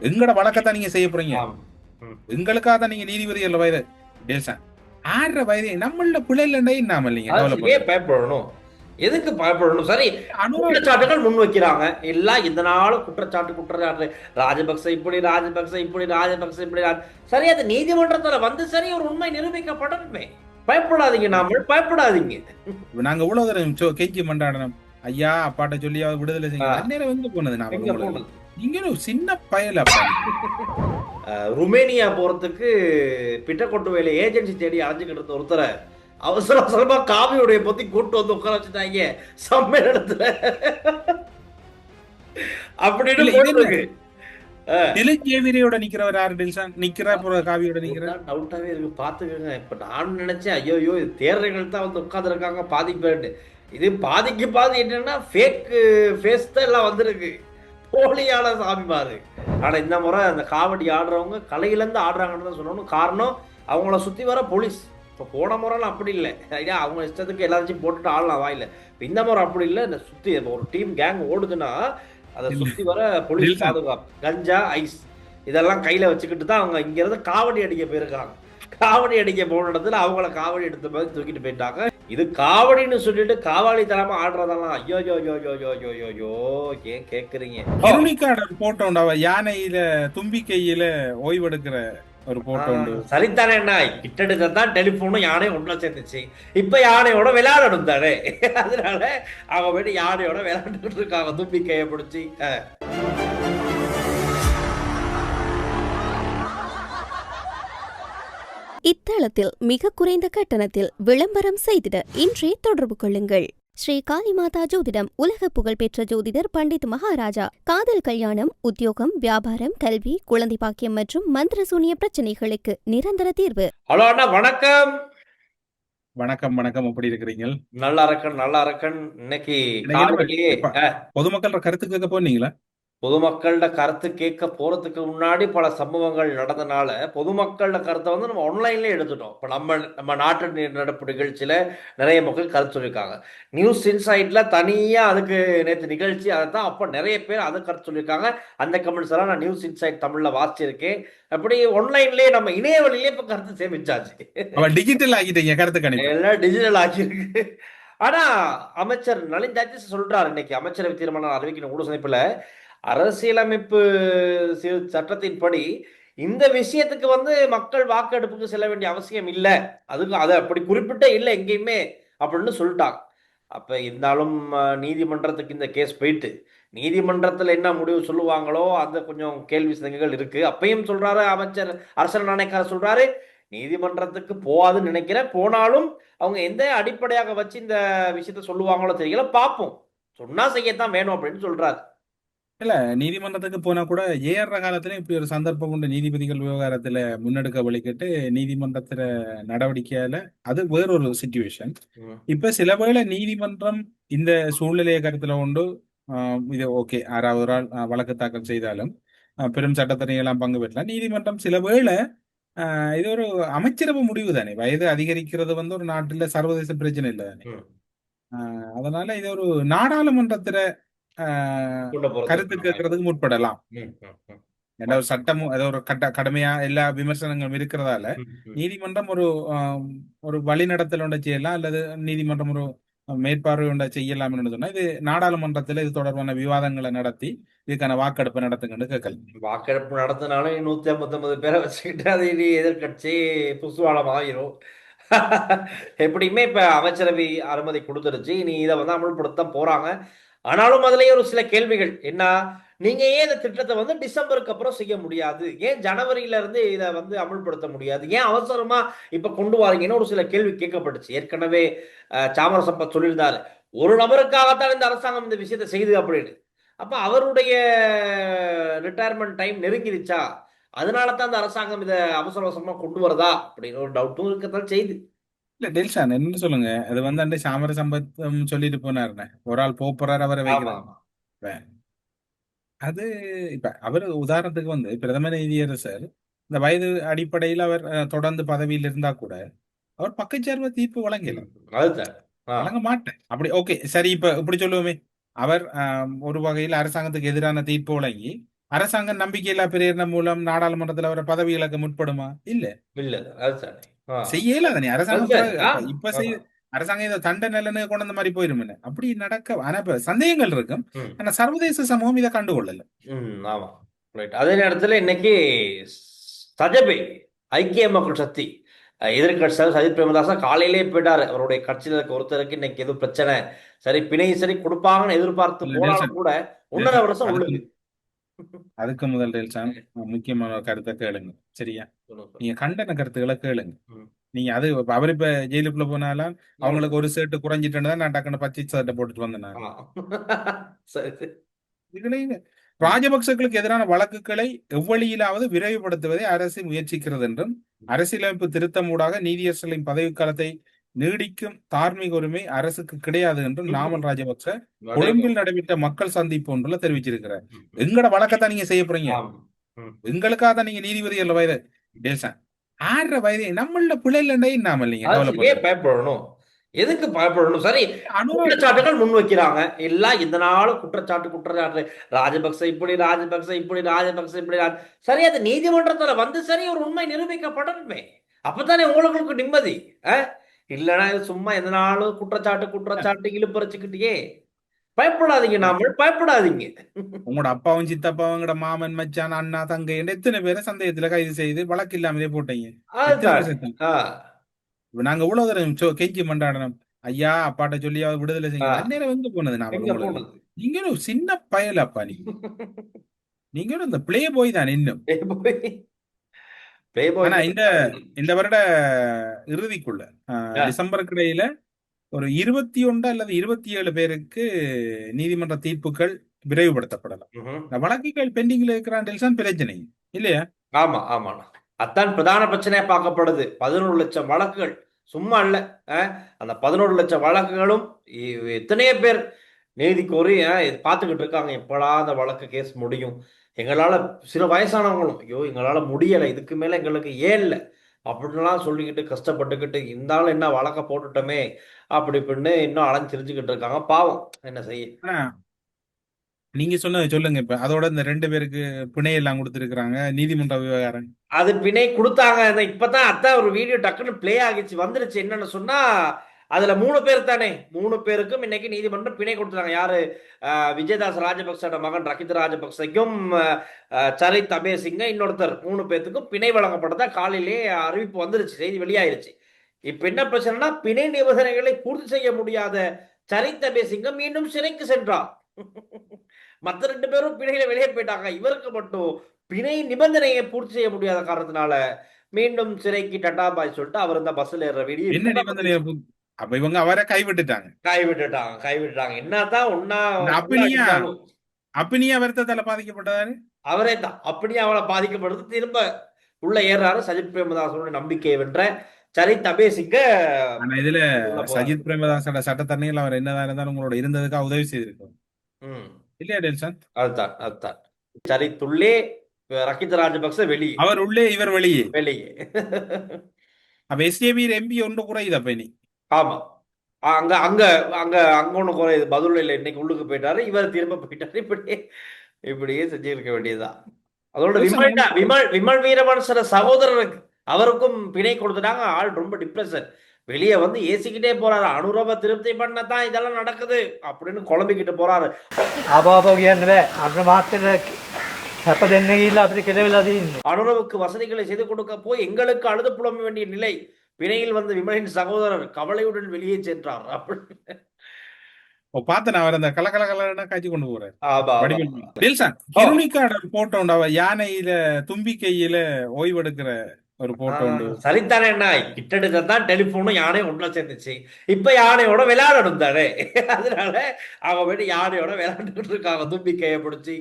எங்கட வழக்கத்தான் நீங்க செய்ய போறீங்க. ஆம். ம். எங்களுக்காக தான் நீங்க நீதிபதிகள் வயது டேல்சன் ஆற வயது நம்மள பிள்ளைல நாம இல்லைங்க அது சரி, ஏன் கவலைப்படுறது. பயப்படணும்? எதுக்கு பயப்படணும்? சரி, அனுராக் குற்றச்சாட்டுகள் முன் வைக்கிறாங்க. எல்லாம் இந்த நாளும் குற்றச்சாட்டு. ராஜபக்ச இப்படி, ராஜபக்ச இப்படி, ராஜபக்ச இப்படி. சரி, அது நீதிமன்றத்துல வந்து சரி ஒரு உண்மை நிரூபிக்கப்படணுமே. பயப்படாதீங்க, நாமல் பயப்படாதீங்க. நாங்க இவ்வளவு தூரம் கெஞ்சி மண்டாடணும். ஐயா அப்பாட்ட சொல்லி அவர் விடுதலை ஆ, செய்யுங்க. அந்நேரம் எங்க போனது நாமல் எங்க உங்களுக்கு? போனது? நீங்க ஒரு சின்ன பயல் அப்பா நீங்க. ருமேனியா போறதுக்கு பிட்டக்கொட்டு வேலை ஏஜென்சி தேடி அலைஞ்சுக்கிட்டு இருந்த ஒருத்தரை அவசர அவசரமா காவியுடைய பத்தி கூட்டு வந்து உட்கார வச்சுட்டாங்க சம்மேளனத்துல. அப்படின்னு இல்ல இது என்ன போட்டிருக்கு. திலஞ்சேவிரியோட நிக்கிறவர் யாரு டெல்சன் நிக்கிற காவியோட நிக்கிற? இதுதான் டவுட்டாவே இருக்கு, பாத்துக்கோங்க. இப்ப நான் நினைச்சேன், ஐயோ இது தேர்தல்கள் தான் வந்து உட்கார்ந்து இருக்காங்க பாதிக்கு பேரு. இது பாதிக்கு பாதி என்னன்னா ஃபேக் ஃபேஸ் தான் எல்லாம் வந்திருக்கு. போலியான சாமி பாரு. ஆனா இந்த முறை அந்த காவடி ஆடுறவங்க கலையில இருந்து ஆடுறாங்கன்னு தான் சொல்லணும். காரணம், அவங்கள சுத்தி வர போலீஸ். இப்ப போன முறைலாம் அப்படி இல்லை. ஐயா அவங்க இஷ்டத்துக்கு எல்லாத்தையும் போட்டுட்டு ஆடலாம் வாயில. இப்ப இந்த முறை அப்படி இல்லை. இந்த சுத்தி இப்ப ஒரு டீம் கேங் ஓடுதுன்னா அதை இல்ல சுத்தி வர போலீஸ் டெல்சன் பாதுகாப்பு, கஞ்சா, ஐஸ் இதெல்லாம் கையில வச்சுக்கிட்டு தான் அவங்க இங்க இருந்து காவடி அடிக்க போயிருக்காங்க. காவடி அடிக்க போன இடத்துல அவங்கள காவடி எடுத்த மாதிரி தூக்கிட்டு போயிட்டாங்க. இது காவடின்னு சொல்லிட்டு காவாலி தரமா ஆடுறதெல்லாம் ஐயோ யோ யோ யோ யோ யோ யோ யோ. ஏன் கேக்குறீங்க? ஓ, கிருணிக்காட ஒரு போட்டோ உண்டு. அவ யானையில தும்பிக்கையில ஓய்வெடுக்கிற ஒரு போட்டோ உண்டு. சரித்தானே. என்ன கிட்டடுக்க தான் டெலிபோனும் யானையும் ஒன்றா சேர்ந்துச்சு. இப்ப யானையோட விளையாடணும் தானே. அதனால அவங்க போயிட்டு யானையோட விளையாண்டுட்டு இருக்காங்க தும்பிக்கையை பிடிச்சி. இத்தளத்தில் மிக குறைந்த கட்டணத்தில் விளம்பரம் செய்திட இன்றே தொடர்பு கொள்ளுங்கள். ஸ்ரீ காளிமாதா ஜோதிடம். உலக புகழ்பெற்ற ஜோதிடர் பண்டித் மகாராஜா. காதல், கல்யாணம், உத்தியோகம், வியாபாரம், கல்வி, குழந்தை பாக்கியம் மற்றும் மந்திர சூனிய பிரச்சனைகளுக்கு நிரந்தர தீர்வு. ஹலோ அண்ணா, வணக்கம். வணக்கம் வணக்கம், எப்படி இருக்கிறீங்க? நல்லா இருக்கேன், நல்லா இருக்கேன். இன்னைக்கு இன்னைக்கு என்ன காலையிலேயே இப்ப பொதுமக்கள் கருத்து கேட்க போனீங்களா? பொதுமக்களோட கருத்து கேட்க போறதுக்கு முன்னாடி பல சம்பவங்கள் நடந்தனால பொதுமக்களோட கருத்தை வந்து நம்ம ஆன்லைன்ல எடுத்துட்டோம். இப்போ நம்ம நாட்டு நடப்பு நிகழ்ச்சியில நிறைய மக்கள் கருத்து சொல்லியிருக்காங்க. நியூஸ் இன்சைட்ல தனியா அதுக்கு நேற்று நிகழ்ச்சி அதை தான் அப்போ நிறைய பேர் அதை கருத்து சொல்லியிருக்காங்க. அந்த கமெண்ட்ஸ் எல்லாம் நான் நியூஸ் இன்சைட் தமிழ்ல வாசிச்சிருக்கேன். அப்படி ஆன்லைன்லயே நம்ம இணையவழியிலே இப்போ கருத்து சேமிச்சாச்சு. டிஜிட்டல் ஆகிட்டீங்க கருத்து கணிப்பு. எல்லாம் டிஜிட்டல் ஆக்கியிருக்கு. ஆனா அமைச்சர் நளின் ஜாஜிஸ் சொல்றாரு, இன்னைக்கு அமைச்சரவை தீர்மானம் அறிவிக்கணும் கூட சந்திப்புல அரசியலமைப்பு சட்டத்தின்படி இந்த விஷயத்துக்கு வந்து மக்கள் வாக்கெடுப்புக்கு செல்ல வேண்டிய அவசியம் இல்லை. அதுக்கு அதை அப்படி குறிப்பிட்ட இல்லை எங்கேயுமே அப்படின்னு சொல்லிட்டாங்க. அப்ப இருந்தாலும் நீதிமன்றத்துக்கு இந்த கேஸ் போயிட்டு நீதிமன்றத்தில் என்ன முடிவு சொல்லுவாங்களோ அந்த கொஞ்சம் கேள்வி சந்தேகங்கள் இருக்கு. அப்பயும் சொல்றாரு அமைச்சர் அரசர் நாணயக்காரர் சொல்றாரு, நீதிமன்றத்துக்கு போகாதுன்னு நினைக்கிறேன். போனாலும் அவங்க எந்த அடிப்படையாக வச்சு இந்த விஷயத்த சொல்லுவாங்களோ தெரியல, பார்ப்போம். சொன்னா செய்யத்தான் வேணும் அப்படின்னு சொல்றாரு. இல்ல நீதிமன்றத்துக்கு போனா கூட ஏற காலத்துல இப்படி ஒரு சந்தர்ப்பம் கொண்டு நீதிபதிகள் விவகாரத்துல முன்னெடுக்க வழிகிட்டு நீதிமன்றத்துல நடவடிக்கையால அது வேறொரு சிச்சுவேஷன். ம். இப்ப சில வேளை நீதிமன்றம் இந்த சூழ்நிலையை கருத்துல கொண்டு இது ஓகே ஆறாவது ஒரு ஆள் வழக்கு தாக்கல் செய்தாலும் பெரும் சட்டத்தரணிகளாம் பங்கு பெற்றலாம். நீதிமன்றம் சில வேளை இது ஒரு அமைச்சரவை முடிவு தானே. வயது அதிகரிக்கிறது வந்து ஒரு நாட்டுல சர்வதேச பிரச்சனை இல்லை தானே. ம். அதனால இது ஒரு நாடாளுமன்றத்துல கொண்டு கருத்து போறதுக்கான வாய்ப்பு. கேட்கறதுக்கு முற்படலாம். ம், ம், ம். ஏன்னா ஒரு சட்டமும் ஏதோ ஒரு கடமையா எல்லா விமர்சனங்களும் இருக்கிறதால ம், ம். நீதிமன்றம் ஒரு வழிநடத்தல் ஒன்றை செய்யலாம் அல்லது நீதிமன்றம் ஒரு மேற்பார்வை ஒன்றை செய்யலாம்னு சொன்னா இது நாடாளுமன்றத்துல இது தொடர்பான விவாதங்களை நடத்தி இதுக்கான வாக்கெடுப்பு நடத்துங்கன்னு கேட்கலாம். வாக்கெடுப்பு நடத்தினாலும் 159 பேரை வச்சுக்கிட்டு அது இனி எதிர்கட்சி புசுவாலம் ஆயிரும். எப்படியுமே இப்ப அமைச்சரவை அனுமதி கொடுத்துருச்சு. இனி இதை வந்து அமல்படுத்த போறாங்க. ஆனாலும் அதுலயே ஒரு சில கேள்விகள் என்ன, நீங்க ஏன் இந்த திட்டத்தை வந்து டிசம்பருக்கு அப்புறம் செய்ய முடியாது? ஏன் ஜனவரியில இருந்து இதை வந்து அமல்படுத்த முடியாது? ஏன் அவசரமா இப்ப கொண்டு வாரீங்கன்னு ஒரு சில கேள்வி கேட்கப்பட்டுச்சு. ஏற்கனவே சாமர சம்பத் சொல்லியிருந்தாரு, ஒரு நபருக்காகத்தான் இந்த அரசாங்கம் இந்த விஷயத்தை செய்யுது அப்படின்னு. அப்ப அவருடைய ரிட்டையர்மெண்ட் டைம் நெருங்கிருச்சா, அதனால தான் இந்த அரசாங்கம் இதை அவசர அவசரமா கொண்டு வரதா அப்படின்னு ஒரு டவுட்டும் இருக்கத்தான் செய்யுது. இல்ல டெல்ஷான் என்ன சொல்லுங்க, அது வந்து அந்த சாமர சம்பத் சொல்லிட்டு போனாருன்னு ஒரு ஆள் போறாரு அவரை ஆமா, வைக்கிறாங்க. ஆமா. இப்ப அது இப்ப அவர் உதாரணத்துக்கு வந்து பிரதம நீதியரசர் இந்த வயது அடிப்படையில் அவர் தொடர்ந்து பதவியில் இருந்தா கூட அவர் பக்கச்சார்பு தீர்ப்பு வழங்கல. ம். அதுதான். ஆ. வழங்க மாட்டேன் அப்படி ஓகே சரி இப்ப இப்படி சொல்லுவோமே, அவர் ஒரு வகையில் அரசாங்கத்துக்கு எதிரான தீர்ப்பு வழங்கி அரசாங்கம் நம்பிக்கையில்லா பிரேரணை மூலம் நாடாளுமன்றத்துல அவரை பதவி இழக்க முற்படுமா? இல்ல, இல்ல அதுதானே. செய்யல தானே அரசாங்கம். அதுதானே. அப்ப இப்ப செய்ய அரசாங்கம் இதை தண்டனை கொண்டு வந்த மாதிரி போயிரும். அப்படி நடக்க ஆனா இப்ப சந்தேகங்கள் இருக்கும். ம். ஆனா சர்வதேச சமூகம் இதை கண்டுகொள்ளல. ஆமா. ரைட். அதே நேரத்துல இன்னைக்கு சஜபே ஐக்கிய மக்கள் சக்தி எதிர்கட்சி சஜித் பிரேமதாசா காலையிலே போயிட்டாரு. அவருடைய கட்சியில இருக்க ஒருத்தருக்கு இன்னைக்கு எதுவும் பிரச்சனை, சரி பிணை சரி கொடுப்பாங்கன்னு எதிர்பார்த்து இல்ல போனாலும் நெல்சன், கூட 1.5 வருஷம் அதுக்கு உள்ளது. அதுக்கு முதல் நெல்சன் முக்கியமான ஒரு கருத்தை கேளுங்க. சரியா? நீங்க கண்டன கருத்துக்களை கேளுங்க. ம். நீங்க அது அவர் இப்ப ஜெயிலுக்குள்ள போனாலும் ம். அவங்களுக்கு ஒரு ஷர்ட் குறைஞ்சிட்டு தான் நான் டக்குன்னு பச்சை சட்டை போட்டுட்டு வந்தேன் நான். ஆ. சரி சரி. இதுல ராஜபக்சர்களுக்கு எதிரான வழக்குகளை எவ்வழியிலாவது விரைவுபடுத்துவதை அரசு முயற்சிக்கிறது என்றும், அரசியலமைப்பு திருத்தம் ஊடாக நீதியரசர்களின் பதவிக்காலத்தை நீடிக்கும் தார்மீக உரிமை அரசுக்கு கிடையாது என்றும் நாமல் ராஜபக்ச கொழும்பில் நடைபெற்ற மக்கள் சந்திப்பு ஒன்றுல தெரிவிச்சிருக்கிறார். எங்கட வழக்கத்தான் நீங்க செய்ய போறீங்க, ஆம். ம். எங்களுக்காக தான் நீங்க நீதிபதிகள் வயது டேசன் ஆடுற வயது நம்மள பிள்ளைல நாமல் நீங்க அது ஏன் கவலைப்படுறது. பயப்படணும்? எதுக்கு பயப்படணும்? சரி, அனுராக் குற்றச்சாட்டுகள் முன் வைக்கிறாங்க. எல்லாம் இந்த நாளும் குற்றச்சாட்டு ராஜபக்ச இப்படி, ராஜபக்ச இப்படி, ராஜபக்ச இப்படி. சரி, அது நீதிமன்றத்துல வந்து சரி ஒரு உண்மை நிரூபிக்கப்படணுமே. அப்பதானே உங்களுக்கு நிம்மதி. இல்லைன்னா இது சும்மா எந்த நாளும் குற்றச்சாட்டு இழுப்பறைச்சுக்கிட்டே. பயப்படாதீங்க, நாமல் பயப்படாதீங்க. உங்களோட அப்பாவும் சித்தப்பாவும் உங்களோட மாமன் மச்சான் அண்ணா தங்கை என்று எத்தனை பேரை சந்தேகத்துல கைது செய்து வழக்கு இல்லாமலே போட்டீங்க. எத்தனை பேர் செத்தாங்க? இப்ப நாங்க இவ்வளவு தூரம் கெஞ்சி மண்டாடணும், ஐயா அப்பாட்ட சொல்லி அவர் விடுதலை செய்யுங்க. அந்நேரம் எங்க போனது நாம எங்க உங்களுக்கு? போனது? நீங்க ஒரு சின்ன பயலப்பா நீங்க இந்த பிளே போய் தான் இன்னும். ஆனா இந்த வருட இறுதிக்குள்ள டிசம்பருக்கு இடையில ஒரு 21 அல்லது 27 பேருக்கு நீதிமன்ற தீர்ப்புகள் விரைவுபடுத்தப்படலாம். இந்த வழக்குகள் பெண்டிங்ல இருக்கிறான் பிரச்சனை இல்லையா? ஆமா ஆமா, அதான் பிரதான பிரச்சனையா பார்க்கப்படுது. 11 லட்சம் வழக்குகள் சும்மா இல்ல. அந்த 11 லட்சம் வழக்குகளும் எத்தனையோ பேர் நீதி கோரி பார்த்துக்கிட்டு இருக்காங்க. எப்படா அந்த வழக்கு கேஸ் முடியும்? எங்களால சில வயசானவங்களும் ஐயோ எங்களால முடியலை, இதுக்கு மேல எங்களுக்கு ஏல்ல அப்படின்லாம் சொல்லிக்கிட்டு கஷ்டப்பட்டுக்கிட்டு இருந்தாலும் என்ன வழக்க போட்டுட்டோமே அப்படி இப்படின்னு இன்னும் அலைஞ்சு திரிஞ்சுக்கிட்டு இருக்காங்க. பாவம், என்ன செய்ய. நீங்க சொன்னது சொல்லுங்க. இப்ப அதோட இந்த 2 பேருக்கு பிணை எல்லாம் கொடுத்திருக்கிறாங்க நீதிமன்ற விவகாரம். அது பிணை கொடுத்தாங்க. இப்பதான் அதான் ஒரு வீடியோ டக்குன்னு பிளே ஆகிச்சு வந்துருச்சு. என்னன்னு சொன்னா அதுல 3 பேர் தானே, 3 பேருக்கும் இன்னைக்கு நீதிமன்றம் பிணை கொடுத்துருக்காங்க. யாரு? விஜயதாஸ் ராஜபக்சோட மகன் ரகித் ராஜபக்சைக்கும் சரித் அபேசிங்க இன்னொருத்தர் 3 பேர்த்துக்கும் பிணை வழங்கப்பட்டதா காலையிலே அறிவிப்பு வந்துருச்சு, செய்தி வெளியாயிருச்சு. இப்ப என்ன பிரச்சனைனா பிணை நிபந்தனைகளை பூர்த்தி செய்ய முடியாத சரித் அபேசிங்க மீண்டும் சிறைக்கு சென்றார். மற்ற 2 பேரும் பிணையில வெளியே போயிட்டாங்க. இவருக்கு மட்டும் பிணை நிபந்தனையை பூர்த்தி செய்ய முடியாத காரணத்தினால மீண்டும் சிறைக்கு டட்டா பாய் சொல்லிட்டு அவர் இந்த பஸ்ல ஏற வீடியோ. என்ன நிபந்தனை? அப்ப இவங்க அவரை கைவிட்டுட்டாங்க. என்னதான் ஒன்னா அப்பினியா வருத்தத்தால பாதிக்கப்பட்டதாரு அவரே தான். அப்படியே அவளை பாதிக்கப்படுது. திரும்ப உள்ள ஏறாரு. சஜித் பிரேமதாசோட நம்பிக்கை வென்ற சரித் அபேசிங்க. ஆனா இதுல சஜித் பிரேமதாசோட சட்டத்தரணிகள் அவர் என்னதான் இருந்தாலும் உங்களோட இருந்ததுக்காக உதவி செய்திருக்கோம் இல்லையா டெல்சன்? அதுதான் சரித் உள்ளே, ரகித் ராஜபக்ச வெளியே. அவர் உள்ளே, இவர் வெளியே. அப்ப எஸ்ஏபி எம்பி ஒன்று குறையுது அப்ப இனி. ஆமா, அங்க அங்க அங்க அங்க ஒண்ணு குறையுது. பதுளையில இன்னைக்கு உள்ளுக்கு போயிட்டாரு, இவர் திரும்ப போயிட்டாரு. இப்படியே செஞ்சிருக்க வேண்டியதுதான். அதோட விமல் வீரவன்சர சகோதரருக்கு அவருக்கும் பிணை கொடுத்துட்டாங்க. ஆள் ரொம்ப டிப்ரெஷன். வெளியே வந்து ஏசிக்கிட்டே போறாரு. அனுரவ திருப்தி பண்ணத்தான் இதெல்லாம் நடக்குது அப்படின்னு குழம்பிக்கிட்டு போறாரு. அனுரவுக்கு வசதிகளை செய்து கொடுக்க போய் எங்களுக்கு அழுது புலம்ப வேண்டிய நிலை. பிணையில் வந்த விமலின் சகோதரர் கவலையுடன் வெளியே சென்றார். அப்படி பார்த்தேன் அவர் அந்த கலகலகலன்னு காட்சி கொண்டு போறாரு. போட்டோ யானையில தும்பிக்கையில ஓய்வெடுக்கிற ஒரு போட்டோ உண்டு. சரித்தானே. என்ன கிட்டத்தட்ட தான் டெலிபோனும் யானையும் ஒன்றா சேர்ந்துச்சு. இப்ப யானையோட விளையாடணும் தானே. அதனால அவங்க போயிட்டு யானையோட விளையாண்டுட்டு இருக்காங்க தும்பிக்கைய பிடிச்சி.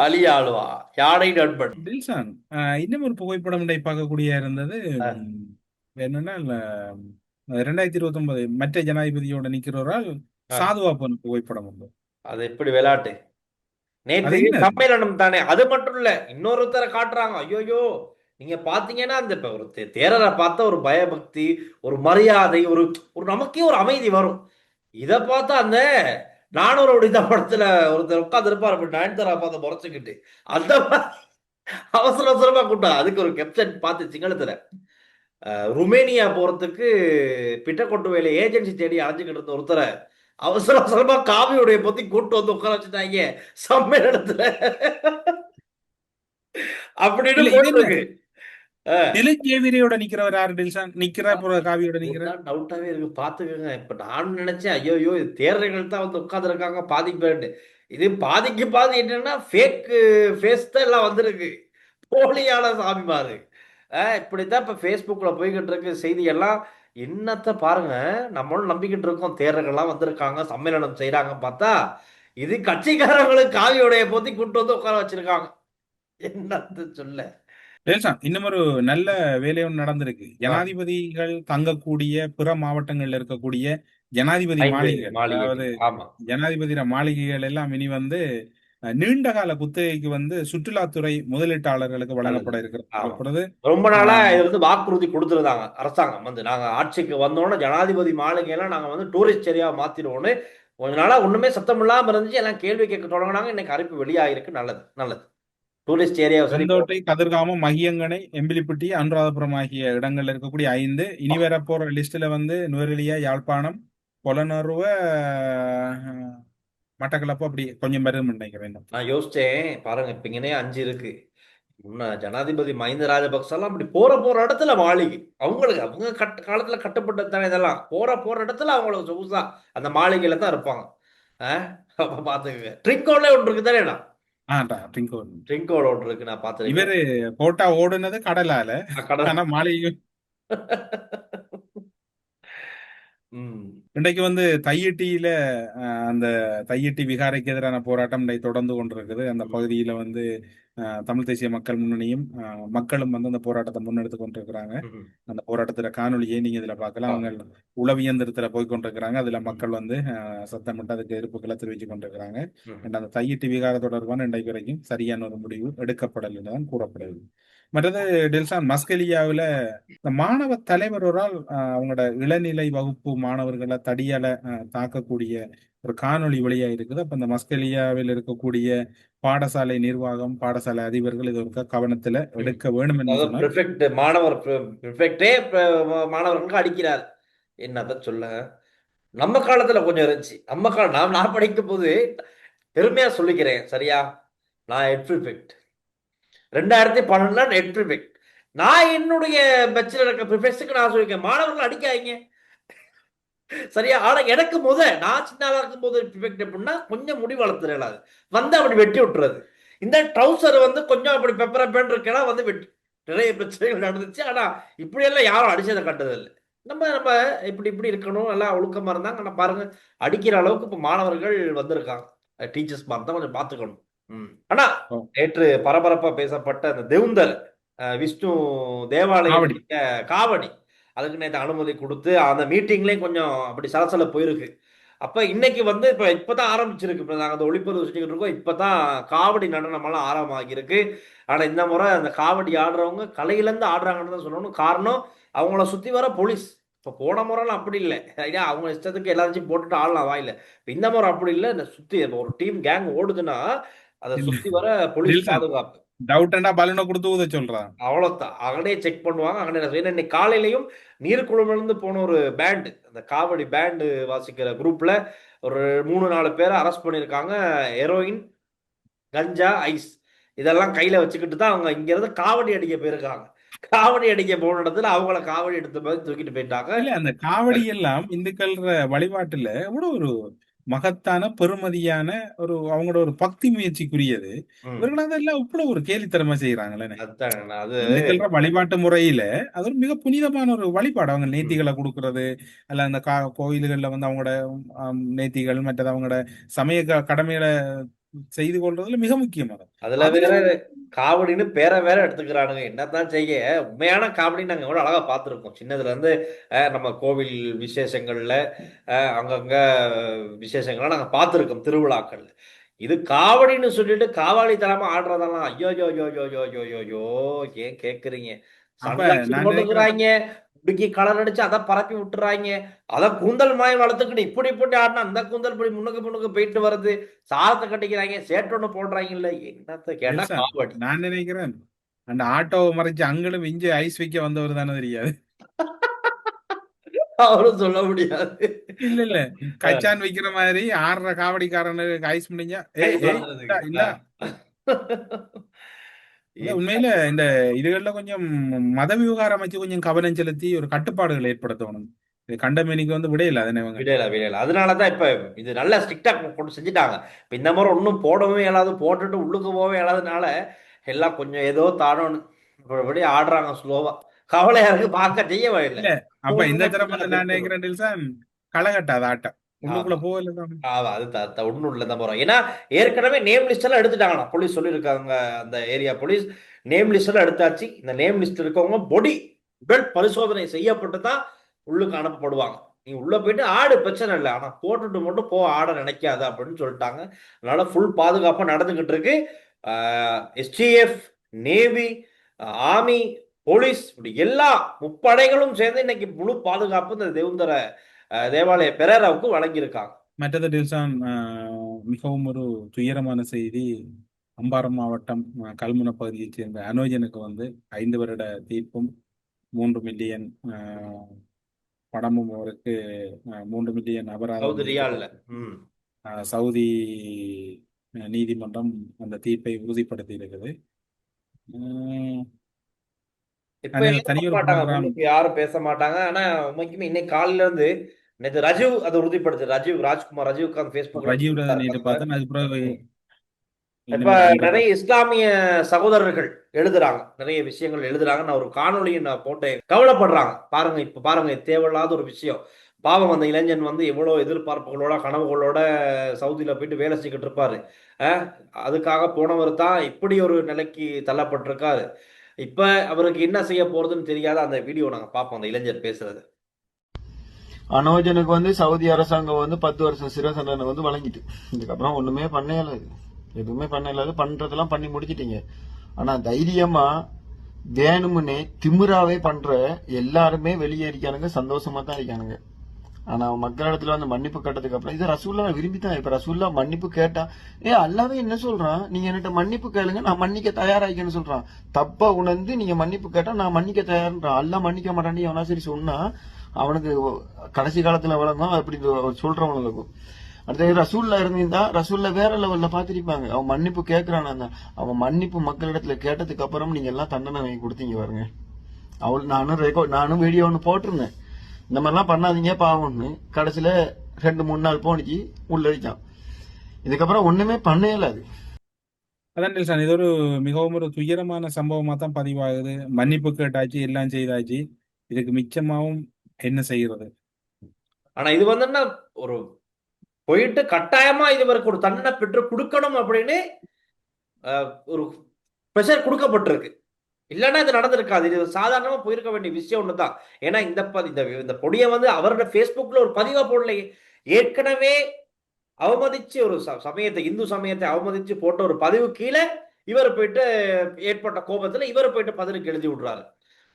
அலியாழ்வா யானை நண்பன். இன்னும் ஒரு புகைப்படம் பார்க்கக்கூடிய இருந்தது. என்னன்னா 2029 மற்ற ஜனாதிபதியோட நிக்கிறவரால் சாதுவா போன புகைப்படம் உண்டு. அது எப்படி விளையாட்டு? நேற்று சம்மேளனம் தானே. அது மட்டும் இல்ல, இன்னொருத்தரை காட்டுறாங்க. ஐயோயோ, நீங்க பாத்தீங்கன்னா அந்த ஒரு தேரரை பார்த்த ஒரு பயபக்தி, ஒரு மரியாதை, ஒரு நமக்கே ஒரு அமைதி வரும். இத பார்த்தா அந்த நானூறு அப்படிதான் படத்துல ஒருத்தர் உட்கார்ந்து இருப்பார் அப்படி நயன்தாரா பார்த்து முறைச்சுக்கிட்டு அந்த மாதிரி அவசர அவசரமா கூட்டம். அதுக்கு ஒரு கேப்ஷன் பார்த்து சிங்களத்துல ருமேனியா போறதுக்கு பிட்டக்கொட்டு வேலை ஏஜென்சி தேடி அலைஞ்சுக்கிட்டு இருந்த ஒருத்தரை அவசர அவசரமா காவியுடைய பத்தி கூட்டு வந்து உட்கார வச்சுட்டாங்க சம்மேளனத்துல அப்படின்னு இல்ல இது என்ன போட்டிருக்கு. திலஜேவிரியோட நிக்கிறவர் யாரு டில்ஷான் நிக்கிற காவியோட நிக்கிற இதுதான் டவுட்டாவே இருக்கு பாத்துக்கோங்க. இப்ப நானும் நினைச்சேன் ஐயோ இது தேர்தல்கள் தான் வந்து உட்கார்ந்து இருக்காங்க பாதிக்கு பேரு. இது பாதிக்கு பாதி என்னன்னா ஃபேக் ஃபேஸ் தான் எல்லாம் வந்திருக்கு, போலியான சாமிமாரு. இப்படித்தான் இப்ப ஃபேஸ்புக்ல போய்கிட்டு இருக்கு செய்தி எல்லாம். என்னத்த பாருங்க, நம்மளும் நம்பிக்கிட்டு இருக்கோம் தேர்தல்கள்லாம் வந்திருக்காங்க சம்மேளனம் செய்யறாங்க பார்த்தா இது கட்சிக்காரங்களுக்கு காவியோடைய போத்தி கூட்டு வந்து உட்கார வச்சிருக்காங்க. என்னத்த சொல்ல. டில்ஷான் இன்னும் ஒரு நல்ல வேலை ஒன்று நடந்திருக்கு. ஜனாதிபதிகள் தங்கக்கூடிய பிற மாவட்டங்கள்ல இருக்கக்கூடிய ஜனாதிபதி 5 மாளிகைகள், மாளிகைகள். அதாவது ஆமா. ஜனாதிபதி மாளிகைகள் எல்லாம் இனி வந்து நீண்ட கால குத்தகைக்கு வந்து சுற்றுலாத்துறை முதலீட்டாளர்களுக்கு நல்லது. வழங்கப்பட இருக்கிறது ஆமா. சொல்லப்படுது. ரொம்ப நாளா ஆஹ் இது வந்து வாக்குறுதி கொடுத்துருந்தாங்க அரசாங்கம் வந்து நாங்க ஆட்சிக்கு வந்தோடனே ஜனாதிபதி மாளிகையெல்லாம் நாங்க வந்து டூரிஸ்ட் ஏரியா மாத்திடுவோம்னு. கொஞ்ச நாளா ஒண்ணுமே சத்தம் இல்லாம இருந்துச்சு, எல்லாம் கேள்வி கேட்க தொடங்கினாங்க. இன்னைக்கு அறிவிப்பு வெளியாயிருக்கு. நல்லது நல்லது. டூரிஸ்ட் ஏரியாவை சரி செந்தோட்டை, கதிர்காமம், மகியங்கனை, எம்பிலிப்பட்டி, அனுராதபுரம் ஆகிய இடங்கள்ல இருக்கக்கூடிய 5 இனி வரப்போற லிஸ்ட்ல வந்து நுவரெலியா, யாழ்ப்பாணம், பொலனறுவ, மட்டக்களப்பு அப்படி கொஞ்சம் பேரும் நினைக்கிறேன். நான் யோசிச்சேன் பாருங்க, இப்ப இங்கனே 5 இருக்கு. முன்ன ஜனாதிபதி மஹிந்த ராஜபக்ச எல்லாம் அப்படி போற போற இடத்துல மாளிகை அவங்களுக்கு அவங்க காலத்துல கட்டப்பட்டது தானே இதெல்லாம். போற போற இடத்துல அவங்களுக்கு சொகுசா அந்த மாளிகையில தான் இருப்பாங்க. அப்ப பாத்துக்கங்க. ட்ரிங்கோல ஒன்று இருக்கு தானேடா. டிங்கோ. ட்ரிங்கோல ஒன்று இருக்கு, நான் பாத்துருக்கேன். இவரு போட்டா ஓடுனது கடலால, கடல். ஆனா மாளிகை ம். இன்றைக்கு வந்து தையிட்டியில அந்த தையிட்டி விகாரைக்கு எதிரான போராட்டம் இன்றைக்கு தொடர்ந்து கொண்டிருக்குது. அந்த பகுதியில வந்து தமிழ் தேசிய மக்கள் முன்னணியும் மக்களும் வந்து அந்த போராட்டத்தை முன்னெடுத்து கொண்டிருக்கிறாங்க. ம். அந்த போராட்டத்துல காணொலியை நீங்க இதுல பார்க்கலாம். அவங்க உளவியந்திரத்துல போய் கொண்டிருக்கிறாங்க. அதுல மக்கள் வந்து சத்தமிட்டு அதுக்கு எதிர்ப்புகளை தெரிவிச்சு கொண்டிருக்கிறாங்க. அந்த தையிட்டி விகார தொடர்பான இன்றைக்கு வரைக்கும் சரியான ஒரு முடிவு எடுக்கப்படலை தான் கூறப்படுது. மற்றது டெல்சான் மஸ்கெலியாவில் இந்த மாணவ தலைவர் ஒரு ஆள் அவங்களோட இளநிலை வகுப்பு மாணவர்களை தடியால தாக்கக்கூடிய ஒரு காணொளி வழியா இருக்குது. அப்ப இந்த மஸ்கெலியாவில் இருக்கக்கூடிய பாடசாலை நிர்வாகம், பாடசாலை அதிபர்கள் இது ஒரு கவனத்துல எடுக்க வேணும் என்று சொன்னால் மாணவர்களுக்கு அடிக்கிறார். என்னதான் சொல்ல. நம்ம காலத்துல கொஞ்சம் இருந்துச்சு. நம்ம காலம் நான் படிக்கும் போது பெருமையா சொல்லிக்கிறேன் சரியா, நான் ஹெட் ப்ரிஃபெக்ட் 2012 ஹெட் ப்ரிஃபெக்ட். நான் என்னுடைய பேச்சுலர் ப்ரிஃபெக்ட்ஸுக்கு நான் சொல்லியிருக்கேன் மாணவர்கள் அடிக்காதீங்க சரியா. ஆனா எனக்கு நான் சின்னதா இருக்கும் போது ப்ரிஃபெக்ட் எப்படின்னா கொஞ்சம் முடி வளர்த்துறாது வந்து அப்படி வெட்டி விட்டுறது. இந்த ட்ரௌசர் வந்து கொஞ்சம் அப்படி பெப்பர பேன் இருக்கலாம் வந்து வெட்டி நிறைய பிரச்சனைகள் நடந்துச்சு. ஆனா இப்படியெல்லாம் யாரும் அடிச்சதை கண்டதில்லை. நம்ம நம்ம இப்படி இப்படி இருக்கணும், எல்லாம் ஒழுக்கமா இருந்தாங்க. ஆனா பாருங்க அடிக்கிற அளவுக்கு இப்ப மாணவர்கள் வந்திருக்காங்க. டீச்சர்ஸ் மாதிரி தான் கொஞ்சம் பார்த்துக்கணும். ஆனா நேற்று பரபரப்பா பேசப்பட்ட அந்த தேவுந்தர் விஷ்ணு தேவாலயம் காவடி அதுக்கு நேற்று அனுமதி கொடுத்து அந்த மீட்டிங்லேயும் கொஞ்சம் அப்படி சலசல போயிருக்கு. அப்ப இன்னைக்கு வந்து இப்பதான் ஆரம்பிச்சிருக்கு. இப்ப நாங்க அந்த ஒளிப்பதிவு செஞ்சுக்கிட்டு இருக்கோம். இப்பதான் காவடி நடனமெல்லாம் ஆரம்பமாகிருக்கு. ஆனா இந்த முறை அந்த காவடி ஆடுறவங்க கலையிலேருந்து ஆடுறாங்கன்னு தான் சொல்லணும். காரணம் அவங்கள சுத்தி வர போலீஸ். இப்ப போன முறைலாம் அப்படி இல்லை, அவங்க இஷ்டத்துக்கு எல்லாத்தையும் போட்டுட்டு ஆடலாம் வாயில. இந்த முறை அப்படி இல்லை. இந்த சுத்தி ஒரு டீம் கேங் ஓடுதுன்னா அதை சுத்தி வர போலீஸ் பாதுகாப்பு. டவுட்டா பலூனை கொடுத்து ஊத சொல்றான். அவ்வளவுதான். அங்கனே செக் பண்ணுவாங்க. அங்கனே இன்னைக்கு காலையிலையும் நீர்க்குழுமிலிருந்து போன ஒரு பேண்ட், அந்த காவடி பேண்டு வாசிக்கிற குரூப்ல ஒரு 3-4 பேரை அரெஸ்ட் பண்ணியிருக்காங்க. ஹெரோயின், கஞ்சா, ஐஸ் இதெல்லாம் கையில வச்சுக்கிட்டு தான் அவங்க இங்க இருந்து காவடி அடிக்க போயிருக்காங்க. காவடி அடிக்க போன இடத்துல அவங்கள காவடி எடுத்த மாதிரி தூக்கிட்டு போயிட்டாங்க. இல்ல அந்த காவடி எல்லாம் இந்துக்கள் வழிபாட்டுல எவ்வளவு ஒரு மகத்தான பெருமதியான ஒரு அவங்களோட ஒரு பக்தி முயற்சிக்குரியது. இவர்கள் அதெல்லாம் இவ்வளவு ஒரு கேலித்தனமா செய்யறாங்களே. இந்துக்கள் வழிபாட்டு முறையில அது ஒரு மிக புனிதமான ஒரு வழிபாடு. அவங்க நேர்த்திகளை கொடுக்கறது அல்ல அந்த கோயில்கள்ல வந்து அவங்களோட நேர்த்திகள் மற்றது அவங்களோட சமய கடமைகளை செய்து கொள்றதுல மிக முக்கியமானது. அதுல வேற காவடின்னு பேரை வேற எடுத்துக்கிறானுங்க. என்னத்தான் செய்ய, உண்மையான காவடி நாங்க எவ்வளவு அழகா பார்த்துருக்கோம் சின்னதுல இருந்து. நம்ம கோவில் விசேஷங்கள்ல அங்கங்க விசேஷங்கள்லாம் நாங்க பார்த்துருக்கோம் திருவிழாக்கள்ல. இது காவடின்னு சொல்லிட்டு காவாலி தரமா ஆடுறதெல்லாம் ஐயோ யோ யோ யோ யோ யோ யோ யோ ஏன் கேக்குறீங்க? போட்டுக்கிறாங்க, முடிக்கி கலர் அடிச்சு அதை பரப்பி விட்டுறாங்க. அதை கூந்தல் மாயம் வளர்த்துக்கிட்டு இப்படி இப்படி ஆடினா அந்த கூந்தல் இப்படி முன்னுக்கு முன்னுக்கு போயிட்டு வருது. சாரத்தை கட்டிக்கிறாங்க, சேட்டொன்னு போடுறாங்கல்ல, என்னத்த கேட்டா எல்சா, காமெடி. நான் நினைக்கிறேன் அந்த ஆட்டோவை மறைச்சு அங்களும் இஞ்சி ஐஸ் வைக்க வந்தவர் தானே தெரியாது. அவரும் சொல்ல முடியாது. இல்ல இல்ல, கச்சான் வைக்கிற மாதிரி ஆடுற காவடிக்காரனுக்கு ஐஸ் முடிஞ்சா கை ஏய் ஏய் இல்ல வளர்றதுக்கு. இல்ல. இல்ல, உண்மையில இந்த இதுகள்ல கொஞ்சம் மத விவகாரம் வச்சு கொஞ்சம் கவனம் செலுத்தி ஒரு கட்டுப்பாடுகள் ஏற்படுத்தணும். இது கண்டமேனிக்கு வந்து விடையில அதனை இவங்க. விடையில அதனாலதான் இப்ப இது நல்லா ஸ்ட்ரிக்டா கொண்டு செஞ்சுட்டாங்க. இப்ப இந்த மாதிரி ஒன்றும் போடவும் இயலாது, போட்டுட்டு உள்ளுக்கு போகவே இயலாதனால எல்லாம் கொஞ்சம் ஏதோ தானோன்னு இப்படி ஆடுறாங்க ஸ்லோவா. கவலையா இருக்கு, பார்க்க செய்யவே இல்லை. இல்ல, அப்ப இந்த தரம் வந்து நான் நினைக்கிறேன் டில்சன், களை கட்டாத ஆட்டம் உள்ளுக்குள்ள ஆமா. போகல தான். அது ஒன்றும் இல்லை தான் போறோம். ஏன்னா ஏற்கனவே நேம் லிஸ்ட் எல்லாம் எடுத்துட்டாங்களா, போலீஸ் சொல்லியிருக்காங்க. அந்த ஏரியா போலீஸ் நேம் லிஸ்ட் எல்லாம் எடுத்தாச்சு. இந்த நேம் லிஸ்ட் இருக்கவங்க பொடி உடல் பரிசோதனை செய்யப்பட்டு தான் உள்ளுக்கு அனுப்பப்படுவாங்க. நீ உள்ள போயிட்டு ஆடு பிரச்சனை இல்லை, ஆனா போட்டுட்டு மட்டும் போ, ஆட நினைக்காது அப்படின்னு சொல்லிட்டாங்க. அதனால ஃபுல் பாதுகாப்பா நடந்துகிட்டு இருக்கு. எஸ்டிஎஃப், நேவி, ஆர்மி, போலீஸ், இப்படி எல்லா முப்படைகளும் சேர்ந்து இன்னைக்கு முழு பாதுகாப்பு இந்த தேவுந்தர தேவாலய பெரேராவுக்கு வழங்கியிருக்காங்க. மற்றது டில்சான், மிகவும் ஒரு துயரமான செய்தி. அம்பாறை மாவட்டம் கல்முனை பகுதியைச் சேர்ந்த அனோஜனுக்கு வந்து 5 வருட தீர்ப்பும் 3 மில்லியன் பணமும் அவருக்கு 3 மில்லியன் அபராதம் சவுதி ரியால்ல. சவுதி நீதிமன்றம் அந்த தீர்ப்பை உறுதிப்படுத்தி இருக்குது. இப்ப தனியொரு மாட்டாங்க, ப்ரோக்ராம் முன்னுக்கு யாரும் பேச மாட்டாங்க. ஆனா உண்மைக்குமே இன்னைக்கு காலையில இருந்து நேற்று ரஜீவ் அதை உறுதிப்படுத்து, ராஜ்குமார் ரஜீவ்காந்த் பேஸ்புக்ல ரஜீவ் நேற்று பார்த்தேன். அதுக்கு பிறகு இப்ப நிறைய இஸ்லாமிய சகோதரர்கள் எழுதுறாங்க, நிறைய விஷயங்கள் எழுதுறாங்க. நான் ஒரு காணொலியை நான் போட்டேன், கவலைப்படுறாங்க. பாருங்க, இப்ப பாருங்க, தேவையில்லாத ஒரு விஷயம். பாவம், அந்த இளைஞன் வந்து எவ்வளவு எதிர்பார்ப்புகளோட கனவுகளோட சவுதியில போயிட்டு வேலை செஞ்சுக்கிட்டு இருப்பாரு. அதுக்காக போனவர் தான் இப்படி ஒரு நிலைக்கு தள்ளப்பட்டிருக்காரு. இப்ப அவருக்கு என்ன செய்ய போறதுன்னு தெரியாத அந்த வீடியோ நாங்க பார்ப்போம், அந்த இளைஞர் பேசுறது. அனோஜனுக்கு வந்து சவுதி அரசாங்கம் வந்து 10 வருஷம் சிறை தண்டனை வந்து வழங்கிட்டு, இதுக்கப்புறம் ஒண்ணுமே பண்ண இயலாது, எதுவுமே பண்ண இயலாது. பண்றதெல்லாம் பண்ணி முடிச்சிட்டீங்க. ஆனா தைரியமா வேணுமுன்னே திமிராவே பண்ற எல்லாருமே வெளியேறிக்கானுங்க, சந்தோஷமா தான் இருக்கானுங்க. ஆனா மக்களிடத்துல வந்து மன்னிப்பு கேட்டதுக்கு அப்புறம் இது ரசூல்லா விரும்பித்தான். இப்ப ரசூல்லா மன்னிப்பு கேட்டா, அல்லாவே என்ன சொல்றான், நீங்க என்கிட்ட மன்னிப்பு கேளுங்க, நான் மன்னிக்க தயாராயிக்கன்னு சொல்றான். தப்பா உணர்ந்து நீங்க மன்னிப்பு கேட்டா நான் மன்னிக்க தயார்ன்றான். அல்லா மன்னிக்க மாட்டான்னு எவனா சரி சொன்னா அவனுக்கு கடைசி காலத்துல வழங்கும் அப்படி சொல்றவனுக்கும். அடுத்த ரசூல்லா இருந்திருந்தா ரசூல்லா வேற லெவல்ல பாத்திருப்பாங்க. அவன் மன்னிப்பு கேட்கறான், அவன் மன்னிப்பு மக்களிடத்துல கேட்டதுக்கு அப்புறம் நீங்க எல்லாம் தண்டனை வாங்கி கொடுத்தீங்க பாருங்க. நானும் வீடியோ ஒண்ணு போட்டிருந்தேன், இந்த மாதிரிலாம் பண்ணாதீங்க பாவம்னு. கடைசியில 2-3 நாள் போனிச்சு உள்ள வைக்கான். இதுக்கப்புறம் ஒண்ணுமே பண்ண இயலாது. அதான் இது ஒரு மிகவும் ஒரு துயரமான சம்பவமா தான் பதிவாகுது. மன்னிப்பு கேட்டாச்சு, எல்லாம் செய்தாச்சு, இதுக்கு மிச்சமாவும் என்ன செய்யறது? ஆனா இது வந்து ஒரு போயிட்டு கட்டாயமா இதுவரைக்கும் ஒரு தண்டனை பெற்று கொடுக்கணும் அப்படின்னு ஒரு ப்ரெஷர் கொடுக்கப்பட்டிருக்கு. இல்லைன்னா இது நடந்திருக்காது. இது சாதாரணமா போயிருக்க வேண்டிய விஷயம் ஒண்ணுதான். ஏன்னா இந்த பொடியை வந்து அவரோட பேஸ்புக்ல ஒரு பதிவா போடலையே, ஏற்கனவே அவமதிச்சு ஒரு சமயத்தை, இந்து சமயத்தை அவமதிச்சு போட்ட ஒரு பதிவு கீழே இவர் போயிட்டு ஏற்பட்ட கோபத்துல இவர் போயிட்டு பதிலுக்கு எழுதி விடுறாரு.